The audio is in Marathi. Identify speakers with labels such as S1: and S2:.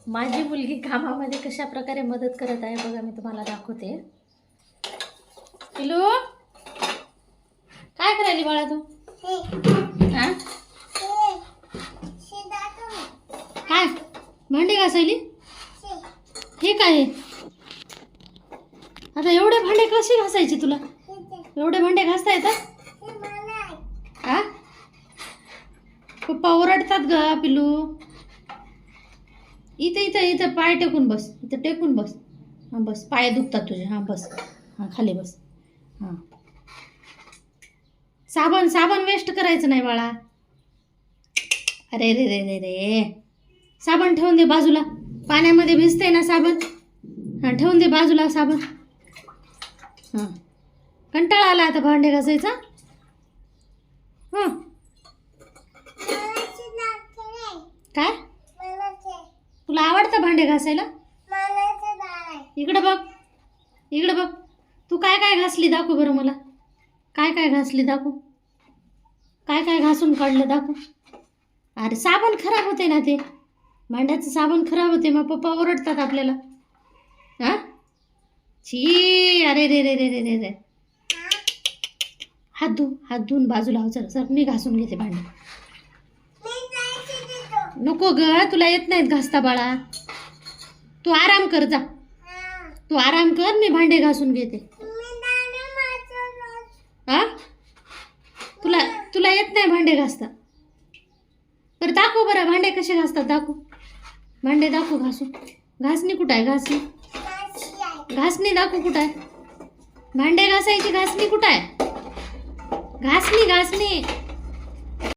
S1: माझी मुलगी कामामध्ये कशा प्रकारे मदत करत आहे बघा, मी तुम्हाला दाखवते. पिलू काय करायली बाळा तू? हा काय भांडी घासायली? हे काय? आता एवढे भांडे कशी घासायची तुला? एवढे भांडे घासता येतात? हा पप्पा ओरडतात ग पिलू. इथं इथं इथं पाय टेकून बस, इथं टेकून बस. हां बस, पाय दुखतात तुझे. हां बस, हां खाली बस. हां साबण साबण वेस्ट करायचं नाही बाळा. अरे रे रे रे रे, साबण ठेवून दे बाजूला. पाण्यामध्ये भिजते ना साबण. हां ठेवून दे बाजूला साबण. हां कंटाळा आला आता भांडे घासायचा. हां काय तुला आवडतं भांडे घासायला? इकडं बघ, इकडं बघ. तू काय काय घासली दाखव बरं मला. काय काय घासली दाखव. काय काय घासून काढलं दाखव. अरे साबण खराब होते ना, ते भांड्याचं साबण खराब होते, मग पप्पा ओरडतात आपल्याला. हां छी, अरे रे रे रे रे रे रे. हात धुवून बाजूला हो. चल सर मी घासून घेते भांडे. नको ग, तुला येत नाहीत घासता बाळा. तू आराम कर जा. तू आराम कर, मी भांडे घासून घेते. हा तुला तुला येत नाही भांडे घासता? बरं दाखव बरं भांडे कसे घासतात दाखव. भांडे दाखव घासून. घासणी कुठं आहे? घासणी घासणी दाखव कुठं आहे? भांडे घासायची घासणी कुठं आहे? घासणी घासणी